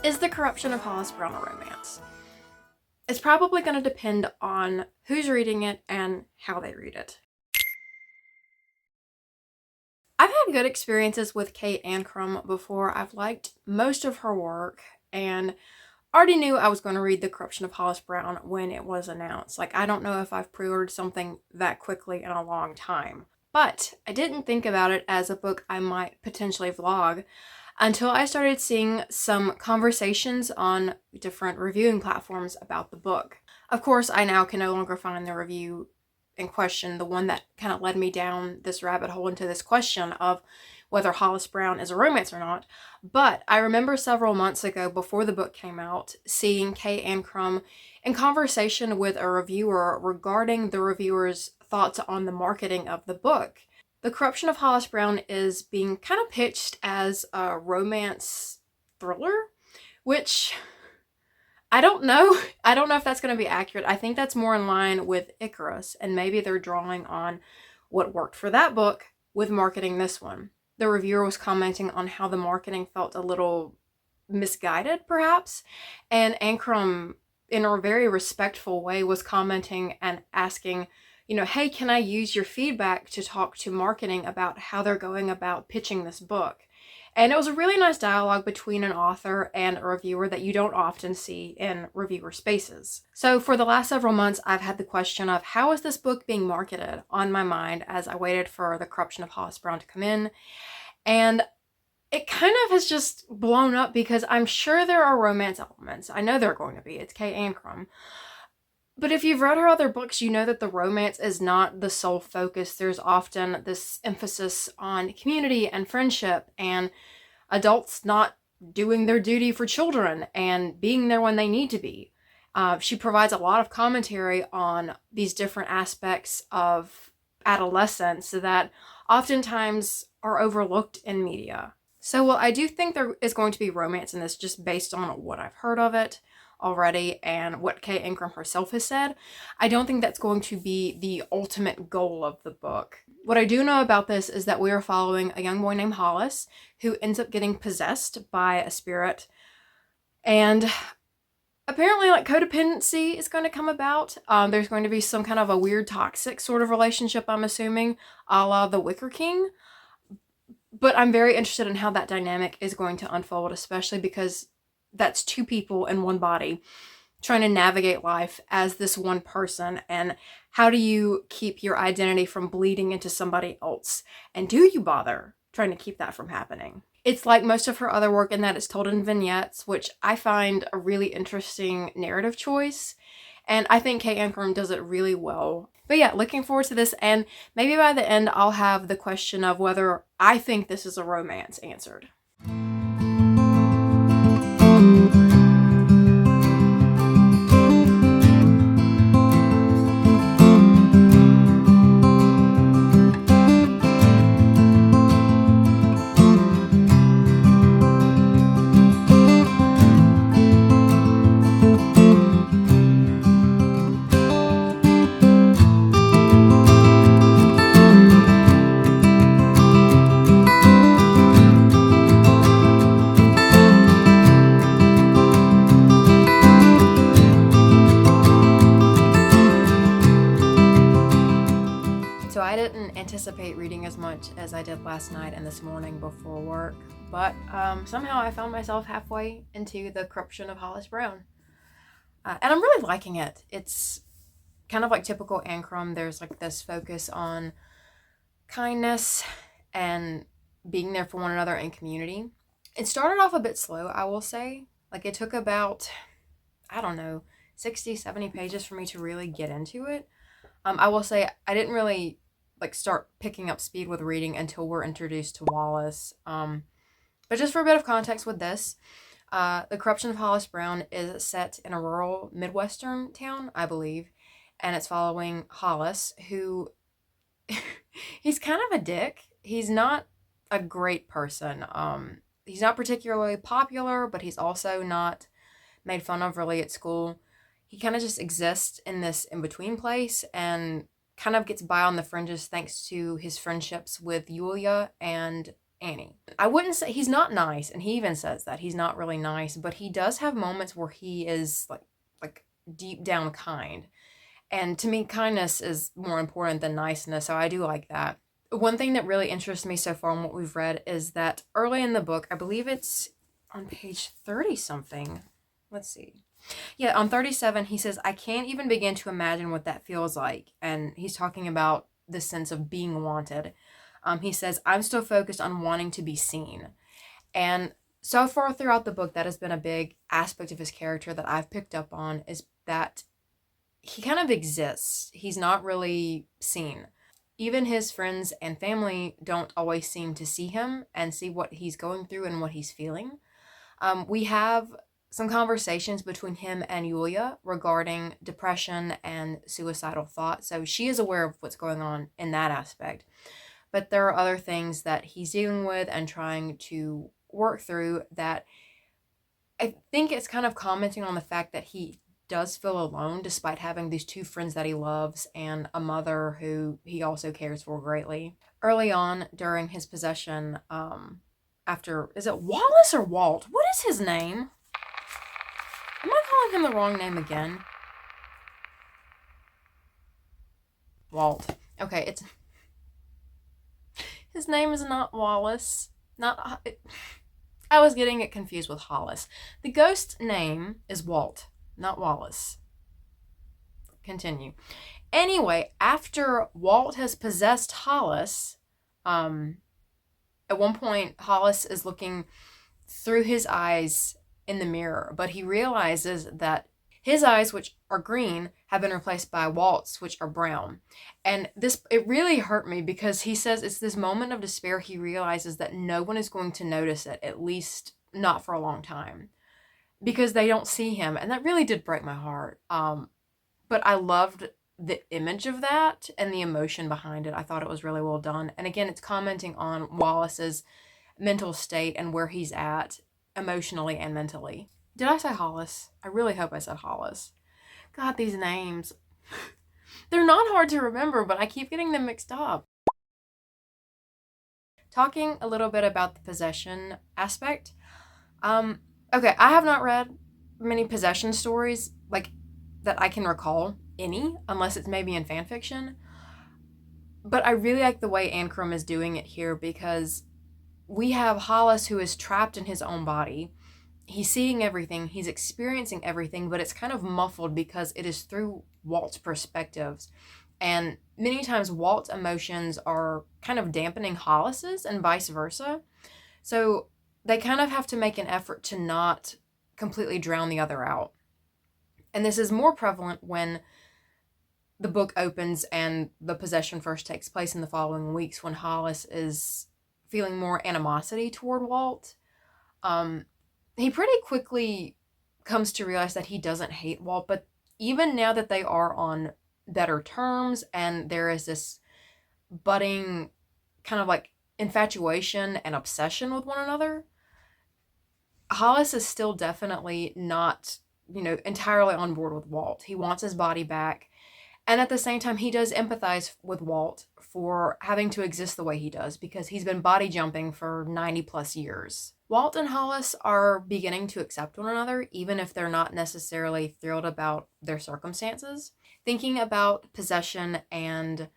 Is The Corruption of Hollis Brown a romance? It's probably going to depend on who's reading it and how they read it. I've had good experiences with Kate Ancrum before. I've liked most of her work and already knew I was going to read The Corruption of Hollis Brown when it was announced. Like, I don't know if I've pre-ordered something that quickly in a long time. But I didn't think about it as a book I might potentially vlog until I started seeing some conversations on different reviewing platforms about the book. Of course, I now can no longer find the review in question, the one that kind of led me down this rabbit hole into this question of whether Hollis Brown is a romance or not. But I remember several months ago, before the book came out, seeing Kate Ancrum in conversation with a reviewer regarding the reviewer's thoughts on the marketing of the book. The Corruption of Hollis Brown is being kind of pitched as a romance thriller, which I don't know. I don't know if that's going to be accurate. I think that's more in line with Icarus, and maybe they're drawing on what worked for that book with marketing this one. The reviewer was commenting on how the marketing felt a little misguided, perhaps, and Ancrum, in a very respectful way, was commenting and asking, hey, can I use your feedback to talk to marketing about how they're going about pitching this book? And it was a really nice dialogue between an author and a reviewer that you don't often see in reviewer spaces. So for the last several months, I've had the question of how is this book being marketed on my mind as I waited for The Corruption of Hollis Brown to come in. And it kind of has just blown up because I'm sure there are romance elements. I know there are going to be. It's Kate Ancrum. But if you've read her other books, you know that the romance is not the sole focus. There's often this emphasis on community and friendship and adults not doing their duty for children and being there when they need to be. She provides a lot of commentary on these different aspects of adolescence that oftentimes are overlooked in media. So, well, I do think there is going to be romance in this just based on what I've heard of it already and what Kate Ancrum herself has said. I don't think that's going to be the ultimate goal of the book. What I do know about this is that we are following a young boy named Hollis who ends up getting possessed by a spirit, and apparently codependency is going to come about. There's going to be some kind of a weird toxic sort of relationship, I'm assuming, a la the Wicker King. But I'm very interested in how that dynamic is going to unfold, especially because that's two people in one body trying to navigate life as this one person. And how do you keep your identity from bleeding into somebody else? And do you bother trying to keep that from happening? It's like most of her other work in that it's told in vignettes, which I find a really interesting narrative choice. And I think Kate Ancrum does it really well. But yeah, looking forward to this. And maybe by the end, I'll have the question of whether I think this is a romance answered. So I didn't anticipate reading as much as I did last night and this morning before work, but somehow I found myself halfway into The Corruption of Hollis Brown. And I'm really liking it. It's kind of like typical Ancrum. There's like this focus on kindness and being there for one another in community. It started off a bit slow, I will say. Like it took about, 60, 70 pages for me to really get into it. I will say I didn't really start picking up speed with reading until we're introduced to Wallace. But just for a bit of context with this, The Corruption of Hollis Brown is set in a rural Midwestern town, I believe, and it's following Hollis, who he's kind of a dick. He's not a great person. He's not particularly popular, but he's also not made fun of really at school. He kind of just exists in this in-between place and kind of gets by on the fringes thanks to his friendships with Yulia and Annie. I wouldn't say he's not nice, and he even says that he's not really nice, but he does have moments where he is like deep down kind. And to me, kindness is more important than niceness, so I do like that. One thing that really interests me so far in what we've read is that early in the book, I believe it's on page 30 something. Let's see. Yeah, on 37, he says, I can't even begin to imagine what that feels like. And he's talking about the sense of being wanted. He says, I'm still focused on wanting to be seen. And so far throughout the book, that has been a big aspect of his character that I've picked up on, is that he kind of exists. He's not really seen. Even his friends and family don't always seem to see him and see what he's going through and what he's feeling. We have some conversations between him and Yulia regarding depression and suicidal thoughts. So she is aware of what's going on in that aspect. But there are other things that he's dealing with and trying to work through that I think it's kind of commenting on the fact that he does feel alone despite having these two friends that he loves and a mother who he also cares for greatly. Early on during his possession, after, is it Wallace or Walt? What is his name? Am I calling him the wrong name again? Walt. Okay, it's... His name is not Wallace. I was getting it confused with Hollis. The ghost's name is Walt, not Wallace. Continue. Anyway, after Walt has possessed Hollis, at one point, Hollis is looking through his eyes in the mirror, but he realizes that his eyes, which are green, have been replaced by Walt's, which are brown. And it really hurt me because he says it's this moment of despair. He realizes that no one is going to notice it, at least not for a long time, because they don't see him. And that really did break my heart. But I loved the image of that and the emotion behind it. I thought it was really well done. And again, it's commenting on Wallace's mental state and where he's at emotionally and mentally. Did I say Hollis? I really hope I said Hollis. God, these names. They're not hard to remember, but I keep getting them mixed up. Talking a little bit about the possession aspect. Okay, I have not read many possession stories, like, that I can recall any, unless it's maybe in fan fiction. But I really like the way Ancrum is doing it here because we have Hollis who is trapped in his own body. He's seeing everything, he's experiencing everything, but it's kind of muffled because it is through Walt's perspectives. And many times Walt's emotions are kind of dampening Hollis's and vice versa. So they kind of have to make an effort to not completely drown the other out. And this is more prevalent when the book opens and the possession first takes place in the following weeks, when Hollis is feeling more animosity toward Walt. He pretty quickly comes to realize that he doesn't hate Walt, but even now that they are on better terms and there is this budding kind of like infatuation and obsession with one another, Hollis is still definitely not, entirely on board with Walt. He wants his body back. And at the same time, he does empathize with Walt for having to exist the way he does because he's been body jumping for 90 plus years. Walt and Hollis are beginning to accept one another, even if they're not necessarily thrilled about their circumstances. Thinking about possession and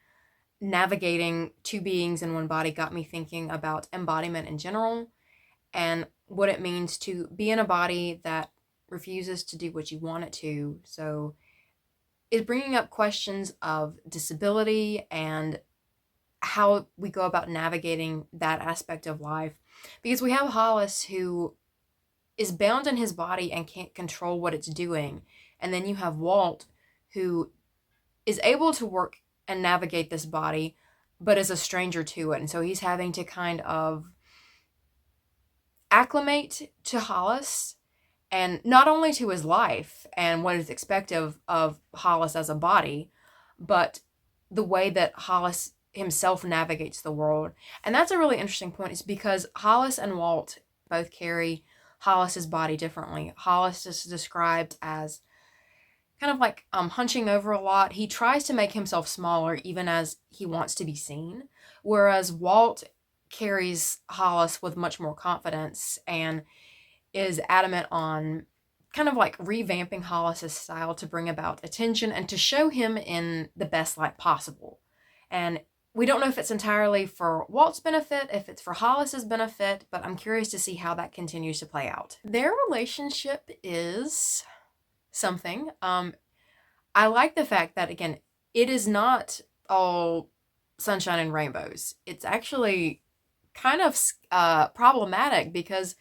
navigating two beings in one body got me thinking about embodiment in general and what it means to be in a body that refuses to do what you want it to. So is bringing up questions of disability and how we go about navigating that aspect of life. Because we have Hollis who is bound in his body and can't control what it's doing. And then you have Walt who is able to work and navigate this body, but is a stranger to it. And so he's having to kind of acclimate to Hollis, and not only to his life and what is expected of Hollis as a body, but the way that Hollis himself navigates the world. And that's a really interesting point, is because Hollis and Walt both carry Hollis's body differently. Hollis is described as kind of like hunching over a lot. He tries to make himself smaller even as he wants to be seen, whereas Walt carries Hollis with much more confidence and is adamant on kind of like revamping Hollis's style to bring about attention and to show him in the best light possible. And we don't know if it's entirely for Walt's benefit, if it's for Hollis's benefit, but I'm curious to see how that continues to play out. Their relationship is something. I like the fact that, again, it is not all sunshine and rainbows. It's actually kind of problematic, because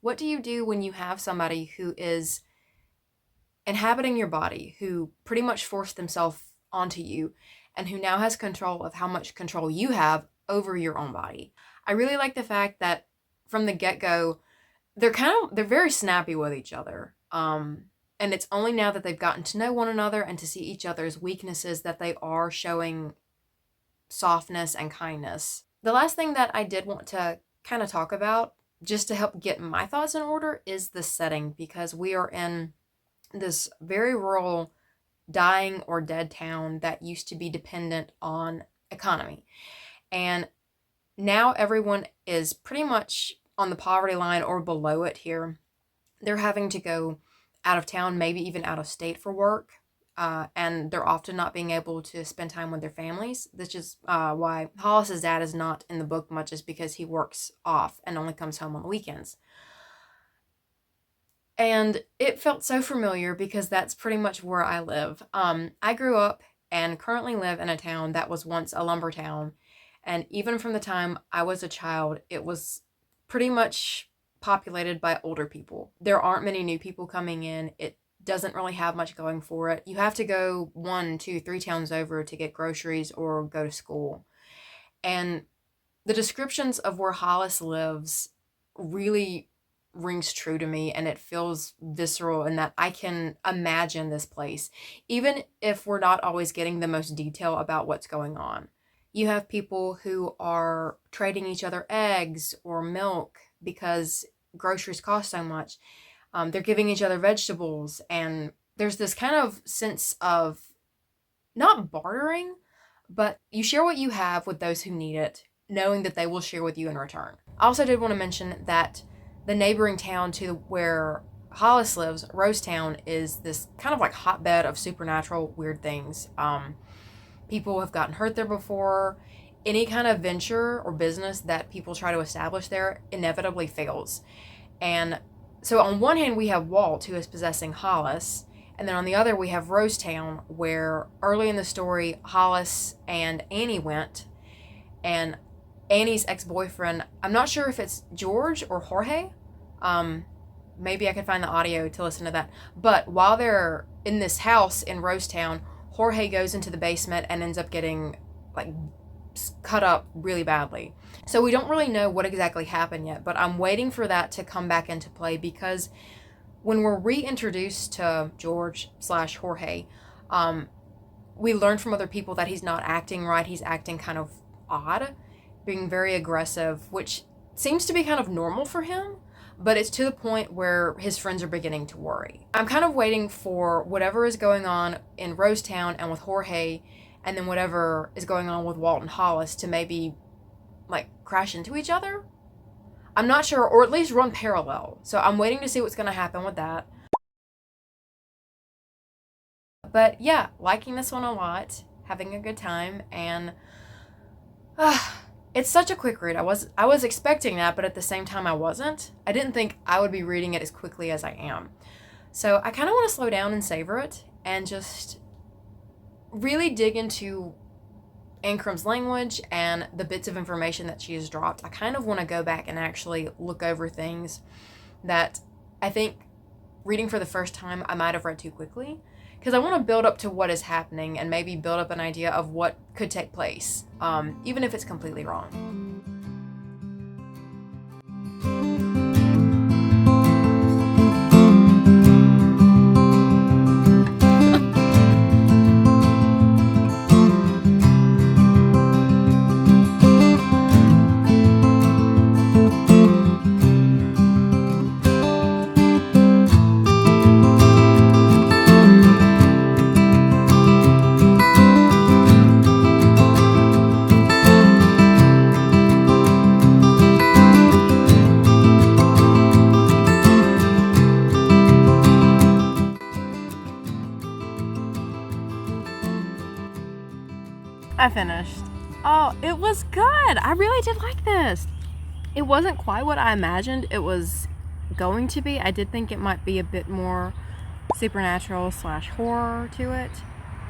what do you do when you have somebody who is inhabiting your body, who pretty much forced themselves onto you, and who now has control of how much control you have over your own body? I really like the fact that from the get-go, they're very snappy with each other. And it's only now that they've gotten to know one another and to see each other's weaknesses that they are showing softness and kindness. The last thing that I did want to kind of talk about, just to help get my thoughts in order, is the setting, because we are in this very rural, dying or dead town that used to be dependent on economy. And now everyone is pretty much on the poverty line or below it here. They're having to go out of town, maybe even out of state for work. And they're often not being able to spend time with their families. This is why Hollis's dad is not in the book much, is because he works off and only comes home on the weekends. And it felt so familiar, because that's pretty much where I live. I grew up and currently live in a town that was once a lumber town. And even from the time I was a child, it was pretty much populated by older people. There aren't many new people coming in. It doesn't really have much going for it. You have to go 1, 2, 3 towns over to get groceries or go to school. And the descriptions of where Hollis lives really rings true to me, and it feels visceral in that I can imagine this place, even if we're not always getting the most detail about what's going on. You have people who are trading each other eggs or milk because groceries cost so much. They're giving each other vegetables, and there's this kind of sense of not bartering, but you share what you have with those who need it, knowing that they will share with you in return. I also did want to mention that the neighboring town to where Hollis lives, Rosetown, is this kind of like hotbed of supernatural weird things. People have gotten hurt there before. Any kind of venture or business that people try to establish there inevitably fails. And so on one hand, we have Walt, who is possessing Hollis, and then on the other, we have Rosetown, where early in the story, Hollis and Annie went, and Annie's ex-boyfriend, I'm not sure if it's George or Jorge. Maybe I could find the audio to listen to that. But while they're in this house in Rosetown, Jorge goes into the basement and ends up getting like cut up really badly. So we don't really know what exactly happened yet, but I'm waiting for that to come back into play, because when we're reintroduced to George/Jorge, we learn from other people that he's not acting right. He's acting kind of odd, being very aggressive, which seems to be kind of normal for him, but it's to the point where his friends are beginning to worry. I'm kind of waiting for whatever is going on in Rosetown and with Jorge, and then whatever is going on with Walt and Hollis to maybe like crash into each other. I'm not sure, or at least run parallel. So I'm waiting to see what's going to happen with that. But yeah, liking this one a lot, having a good time, and it's such a quick read. I was expecting that, but at the same time I wasn't. I didn't think I would be reading it as quickly as I am. So I kind of want to slow down and savor it and just really dig into Ancrum's language and the bits of information that she has dropped. I kind of want to go back and actually look over things that I think reading for the first time I might have read too quickly, because I want to build up to what is happening and maybe build up an idea of what could take place, even if it's completely wrong. I finished. Oh, it was good. I really did like this. It wasn't quite what I imagined it was going to be. I did think it might be a bit more supernatural / horror to it.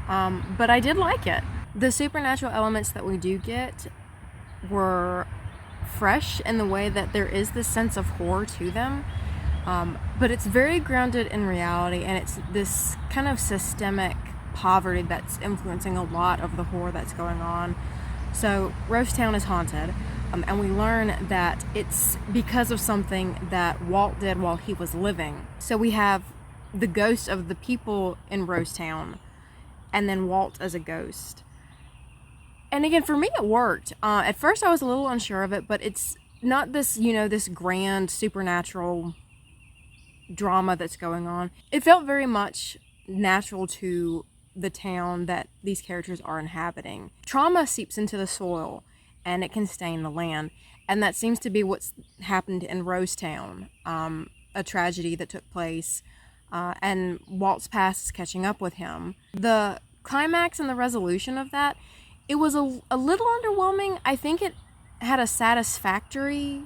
But I did like it. The supernatural elements that we do get were fresh in the way that there is this sense of horror to them. But it's very grounded in reality, and it's this kind of systemic poverty that's influencing a lot of the horror that's going on. So Rosetown is haunted, and we learn that it's because of something that Walt did while he was living. So we have the ghost of the people in Rosetown, and then Walt as a ghost. And again, for me it worked. At first I was a little unsure of it, but it's not this, this grand supernatural drama that's going on. It felt very much natural to the town that these characters are inhabiting. Trauma seeps into the soil and it can stain the land, and that seems to be what's happened in Rosetown, a tragedy that took place, and Walt's past is catching up with him. The climax and the resolution of that, it was a little underwhelming. I think it had a satisfactory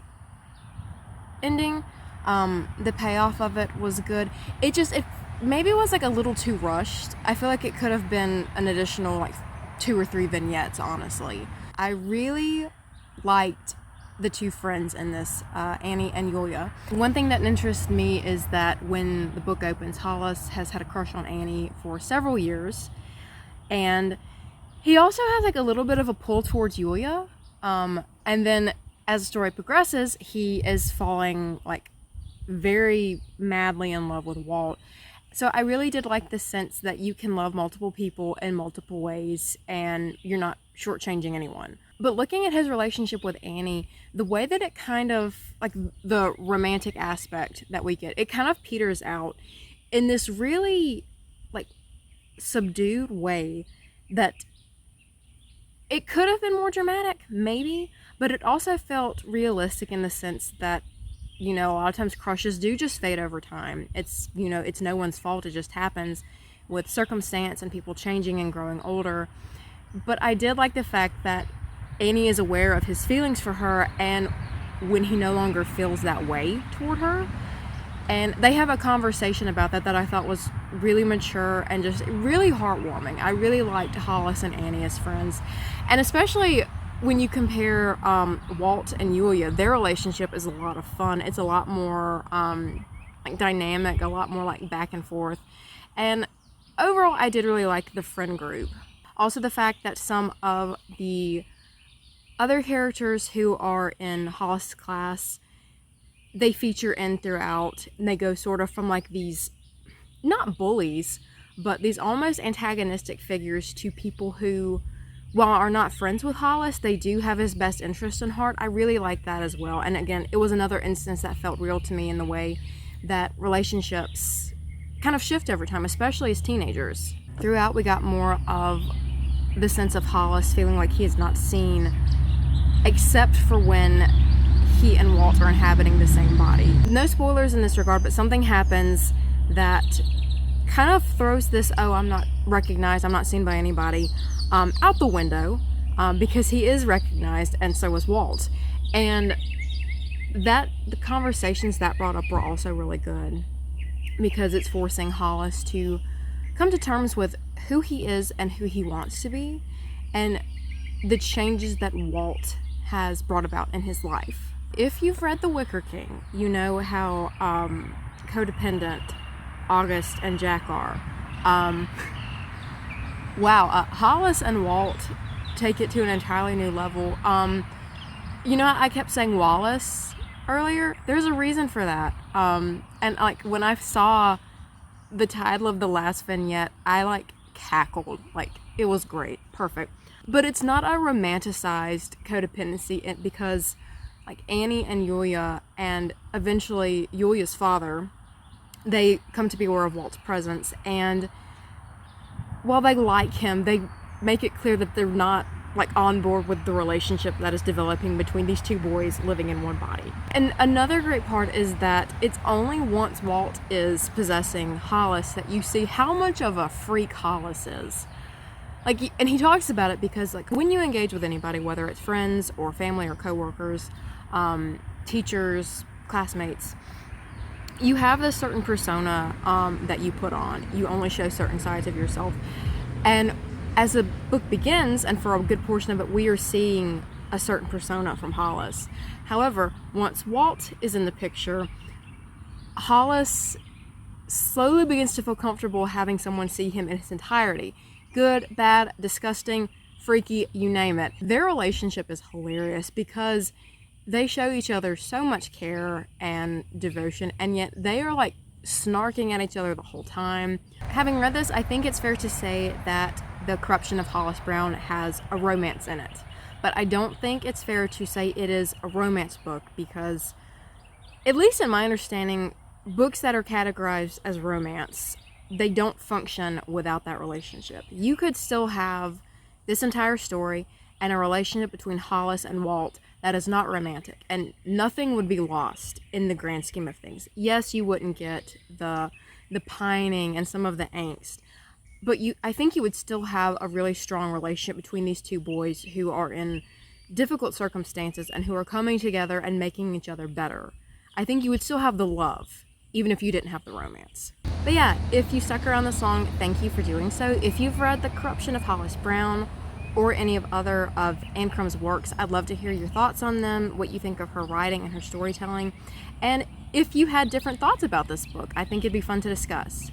ending. The payoff of it was good. It maybe was like a little too rushed. I feel like it could have been an additional like 2 or 3 vignettes, honestly. I really liked the two friends in this, Annie and Yulia. One thing that interests me is that when the book opens, Hollis has had a crush on Annie for several years, and he also has like a little bit of a pull towards Yulia, and then as the story progresses, he is falling like very madly in love with Walt. So I really did like the sense that you can love multiple people in multiple ways and you're not shortchanging anyone. But looking at his relationship with Annie, the way that it kind of, like the romantic aspect that we get, it kind of peters out in this really like subdued way that it could have been more dramatic, maybe, but it also felt realistic in the sense that a lot of times crushes do just fade over time. It's no one's fault. It just happens with circumstance and people changing and growing older. But I did like the fact that Annie is aware of his feelings for her and when he no longer feels that way toward her. And they have a conversation about that I thought was really mature and just really heartwarming. I really liked Hollis and Annie as friends. And especially when you compare Walt and Yulia, their relationship is a lot of fun. It's a lot more like dynamic, a lot more like back and forth. And overall, I did really like the friend group. Also the fact that some of the other characters who are in Hollis' class, they feature in throughout, and they go sort of from like these, not bullies, but these almost antagonistic figures to people who, while are not friends with Hollis, they do have his best interest in heart. I really like that as well. And again, it was another instance that felt real to me in the way that relationships kind of shift over time, especially as teenagers. Throughout, we got more of the sense of Hollis feeling like he is not seen, except for when he and Walt are inhabiting the same body. No spoilers in this regard, but something happens that kind of throws this, I'm not recognized, I'm not seen by anybody, out the window, because he is recognized and so is Walt. And the conversations that brought up were also really good, because it's forcing Hollis to come to terms with who he is and who he wants to be, and the changes that Walt has brought about in his life. If you've read The Wicker King, you know how codependent August and Jack are. Hollis and Walt take it to an entirely new level. I kept saying Wallace earlier. There's a reason for that. And like when I saw the title of the last vignette, I like cackled. Like it was great, perfect. But it's not a romanticized codependency, because like Annie and Yulia, and eventually Yulia's father, they come to be aware of Walt's presence, and while they like him, they make it clear that they're not like on board with the relationship that is developing between these two boys living in one body. And another great part is that it's only once Walt is possessing Hollis that you see how much of a freak Hollis is. Like, and he talks about it because, like, when you engage with anybody, whether it's friends or family or coworkers, teachers, classmates, you have this certain persona that you put on. You only show certain sides of yourself. And as the book begins, and for a good portion of it, we are seeing a certain persona from Hollis. However, once Walt is in the picture, Hollis slowly begins to feel comfortable having someone see him in his entirety. Good, bad, disgusting, freaky, you name it. Their relationship is hilarious because they show each other so much care and devotion, and yet they are like snarking at each other the whole time. Having read this, I think it's fair to say that The Corruption of Hollis Brown has a romance in it. But I don't think it's fair to say it is a romance book because, at least in my understanding, books that are categorized as romance, they don't function without that relationship. You could still have this entire story and a relationship between Hollis and Walt that is not romantic, and nothing would be lost in the grand scheme of things. Yes, you wouldn't get the pining and some of the angst, but I think you would still have a really strong relationship between these two boys who are in difficult circumstances and who are coming together and making each other better. I think you would still have the love, even if you didn't have the romance. But yeah, if you stuck around this long, thank you for doing so. If you've read The Corruption of Hollis Brown or any of other of Ancrum's works, I'd love to hear your thoughts on them, what you think of her writing and her storytelling, and if you had different thoughts about this book, I think it'd be fun to discuss.